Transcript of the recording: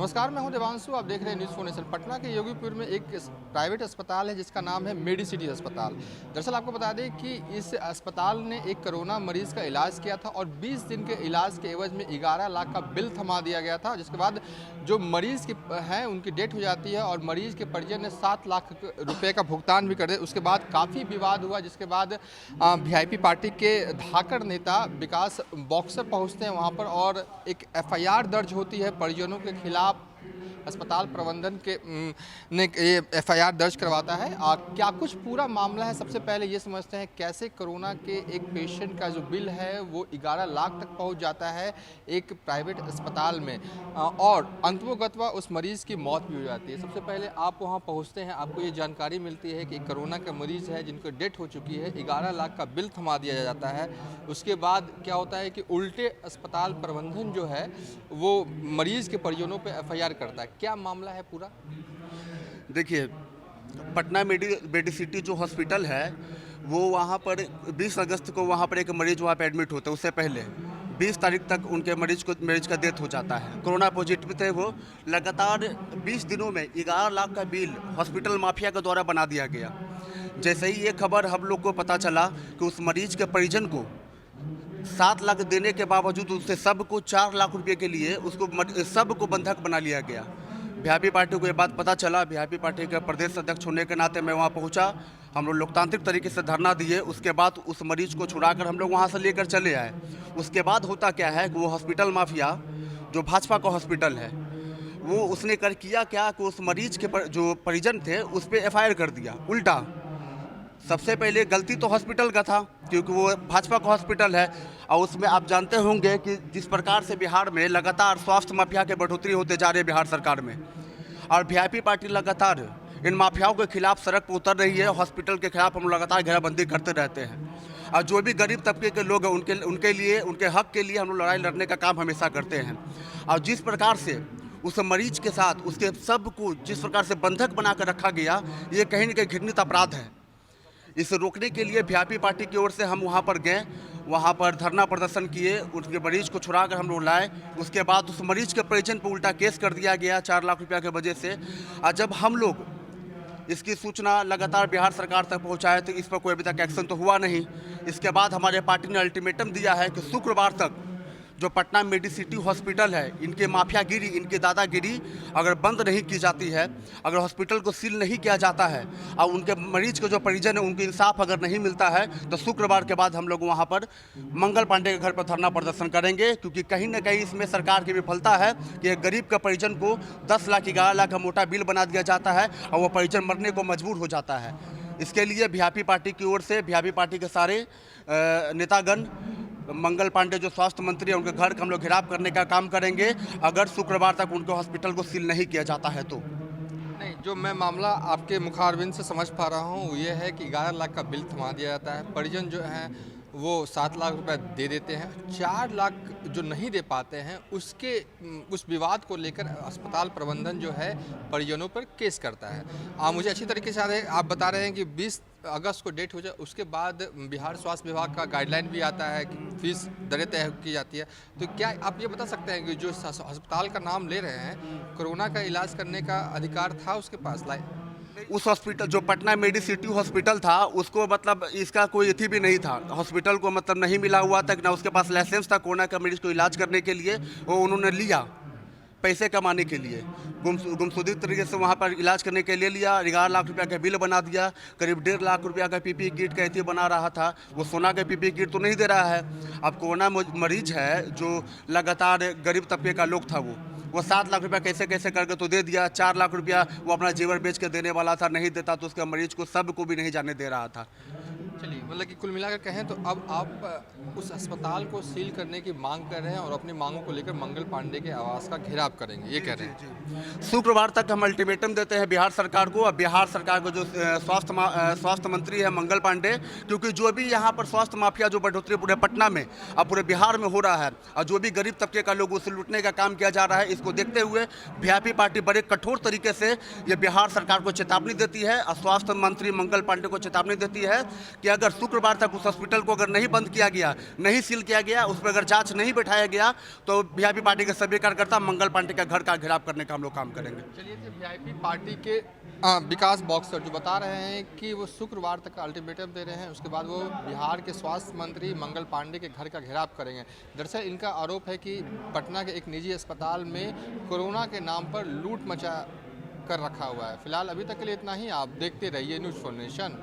नमस्कार, मैं हूं देवांशु। आप देख रहे हैं न्यूज़ 4 नेशन। पटना के योगीपुर में एक प्राइवेट अस्पताल है जिसका नाम है मेडिसिटी अस्पताल। दरअसल आपको बता दें कि इस अस्पताल ने एक कोरोना मरीज़ का इलाज किया था और 20 दिन के इलाज के एवज में 11 लाख का बिल थमा दिया गया था, जिसके बाद जो मरीज़ की हैं उनकी डेथ हो जाती है और मरीज़ के परिजन ने 7 लाख रुपये का भुगतान भी कर दिया। उसके बाद काफ़ी विवाद हुआ, जिसके बाद वीआईपी पार्टी के धाकड़ नेता विकास बॉक्सर पहुँचते हैं वहाँ पर और एक एफआईआर दर्ज होती है परिजनों के खिलाफ। अस्पताल प्रबंधन के ने ये एफआईआर दर्ज करवाता है। क्या कुछ पूरा मामला है, सबसे पहले ये समझते हैं कैसे कोरोना के एक पेशेंट का जो बिल है वो 11 लाख तक पहुंच जाता है एक प्राइवेट अस्पताल में और अंततोगत्वा उस मरीज़ की मौत भी हो जाती है। सबसे पहले आप वहां पहुंचते हैं, आपको ये जानकारी मिलती है कि कोरोना का मरीज़ है जिनको डेथ हो चुकी है, 11 लाख का बिल थमा दिया जाता है। उसके बाद क्या होता है कि उल्टे अस्पताल प्रबंधन जो है वो मरीज़ के परिजनों पर एफआईआर करता है। क्या मामला है पूरा? देखिए, पटना मेडिसिटी जो हॉस्पिटल है वो वहाँ पर 20 अगस्त को वहाँ पर एक मरीज वहाँ पे एडमिट होता है। उससे पहले 20 तारीख तक उनके मरीज का डेथ हो जाता है। कोरोना पॉजिटिव थे वो। लगातार 20 दिनों में 11 लाख का बिल हॉस्पिटल माफिया के द्वारा बना दिया गया। जैसे ही ये खबर हम लोग को पता चला कि उस मरीज के परिजन को 7 लाख देने के बावजूद उससे सबको 4 लाख रुपए के लिए उसको सबको बंधक बना लिया गया। वीआईपी पार्टी को ये बात पता चला। वीआईपी पार्टी के प्रदेश अध्यक्ष होने के नाते मैं वहाँ पहुँचा। हम लोग लोकतांत्रिक तरीके से धरना दिए। उसके बाद उस मरीज को छुड़ाकर हम लोग वहाँ से लेकर चले आए। उसके बाद होता क्या है कि वो हॉस्पिटल माफिया जो भाजपा का हॉस्पिटल है वो उसने किया क्या कि उस मरीज के जो परिजन थे उस पर एफआईआर कर दिया उल्टा। सबसे पहले गलती तो हॉस्पिटल का था क्योंकि वो भाजपा का हॉस्पिटल है और उसमें आप जानते होंगे कि जिस प्रकार से बिहार में लगातार स्वास्थ्य माफिया के बढ़ोतरी होते जा रहे हैं बिहार सरकार में, और वीआईपी पार्टी लगातार इन माफियाओं के खिलाफ सड़क पर उतर रही है। हॉस्पिटल के खिलाफ हम लगातार घेराबंदी करते रहते हैं और जो भी गरीब तबके के लोग हैं उनके हक के लिए हम लोग लड़ाई लड़ने का काम हमेशा करते हैं। और जिस प्रकार से उस मरीज के साथ उसके सबको जिस प्रकार से बंधक बना कर रखा गया, ये कहीं न कहीं घृणित अपराध है। इसे रोकने के लिए वीआईपी पार्टी की ओर से हम वहाँ पर गए, वहाँ पर धरना प्रदर्शन किए, उसके मरीज को छुड़ा कर हम लोग लाए। उसके बाद उस मरीज के परिजन पर उल्टा केस कर दिया गया 4 लाख रुपया के वजह से। और जब हम लोग इसकी सूचना लगातार बिहार सरकार तक पहुँचाए तो इस पर कोई अभी तक एक्शन तो हुआ नहीं। इसके बाद हमारे पार्टी ने अल्टीमेटम दिया है कि शुक्रवार तक जो पटना मेडिसिटी हॉस्पिटल है इनके माफियागिरी, इनकी दादागिरी अगर बंद नहीं की जाती है, अगर हॉस्पिटल को सील नहीं किया जाता है और उनके मरीज के जो परिजन है उनको इंसाफ अगर नहीं मिलता है तो शुक्रवार के बाद हम लोग वहाँ पर मंगल पांडे के घर पर धरना प्रदर्शन करेंगे। क्योंकि कहीं ना कहीं इसमें सरकार की विफलता है कि एक गरीब के परिजन को 10 लाख 11 लाख का मोटा बिल बना दिया जाता है और वो परिजन मरने को मजबूर हो जाता है। इसके लिए वीआईपी पार्टी की ओर से वीआईपी पार्टी के सारे नेतागण मंगल पांडे जो स्वास्थ्य मंत्री है उनके घर का हम लोग घेराव करने का काम करेंगे अगर शुक्रवार तक उनके हॉस्पिटल को सील नहीं किया जाता है तो। नहीं, जो मैं मामला आपके मुखारबिन से समझ पा रहा हूँ वो ये है कि 11 लाख का बिल थमा दिया जाता है, परिजन जो हैं वो 7 लाख रुपए दे देते हैं, 4 लाख जो नहीं दे पाते हैं उस विवाद को लेकर अस्पताल प्रबंधन जो है परिजनों पर केस करता है। मुझे अच्छी तरीके से आप बता रहे हैं कि 20 अगस्त को डेट हो जाए उसके बाद बिहार स्वास्थ्य विभाग का गाइडलाइन भी आता है कि फीस दरें तय की जाती है। तो क्या आप ये बता सकते हैं कि जो अस्पताल का नाम ले रहे हैं, कोरोना का इलाज करने का अधिकार था उसके पास? उस हॉस्पिटल जो पटना मेडिसिटी हॉस्पिटल था उसको मतलब इसका कोई अथी भी नहीं था, हॉस्पिटल को मतलब नहीं मिला हुआ था, ना उसके पास लाइसेंस था कोरोना का मरीज को इलाज करने के लिए। वो उन्होंने लिया पैसे कमाने के लिए, गुमशुदगी तरीके से वहाँ पर इलाज करने के लिए लिया। 11 लाख रुपया का बिल बना दिया। करीब 1.5 लाख रुपया का पीपीई किट का एथी बना रहा था, वो सोना का पीपीई किट तो नहीं दे रहा है। अब कोरोना मरीज है जो लगातार गरीब तबके का लोग था, वो 7 लाख रुपया कैसे कैसे करके तो दे दिया। 4 लाख रुपया वो अपना जेवर बेच के देने वाला था, नहीं देता तो उसके मरीज को सबको भी नहीं जाने दे रहा था। चलिए, मतलब कि कुल मिलाकर कहें तो अब आप उस अस्पताल को सील करने की मांग कर रहे हैं और अपनी मांगों को लेकर मंगल पांडे के आवास का घेराव करेंगे, ये कह रहे हैं। शुक्रवार तक हम अल्टीमेटम देते हैं बिहार सरकार को। और बिहार सरकार को जो स्वास्थ्य मंत्री है मंगल पांडे, क्योंकि जो भी यहाँ पर स्वास्थ्य माफिया जो बढ़ोतरी पूरे पटना में और पूरे बिहार में हो रहा है और जो भी गरीब तबके का लोग उसे लूटने का काम किया जा रहा है, इसको देखते हुए वीआईपी पार्टी बड़े कठोर तरीके से ये बिहार सरकार को चेतावनी देती है और स्वास्थ्य मंत्री मंगल पांडे को चेतावनी देती है कि अगर शुक्रवार तक उस हॉस्पिटल को अगर नहीं बंद किया गया, नहीं सील किया गया, उस पर अगर जांच नहीं बैठाया गया, तो वीआईपी पार्टी के सभी कार्यकर्ता मंगल पांडे के घर का घेराव करने का हम लोग काम करेंगे। चलिए, वीआईपी पार्टी के विकास बॉक्सर जो बता रहे हैं कि वो शुक्रवार तक का अल्टीमेटम दे रहे हैं, उसके बाद वो बिहार के स्वास्थ्य मंत्री मंगल पांडे के घर का घेराव करेंगे। दरअसल इनका आरोप है कि पटना के एक निजी अस्पताल में कोरोना के नाम पर लूट मचा कर रखा हुआ है। फिलहाल अभी तक के लिए इतना ही। आप देखते रहिए न्यूज़ फॉर नेशन।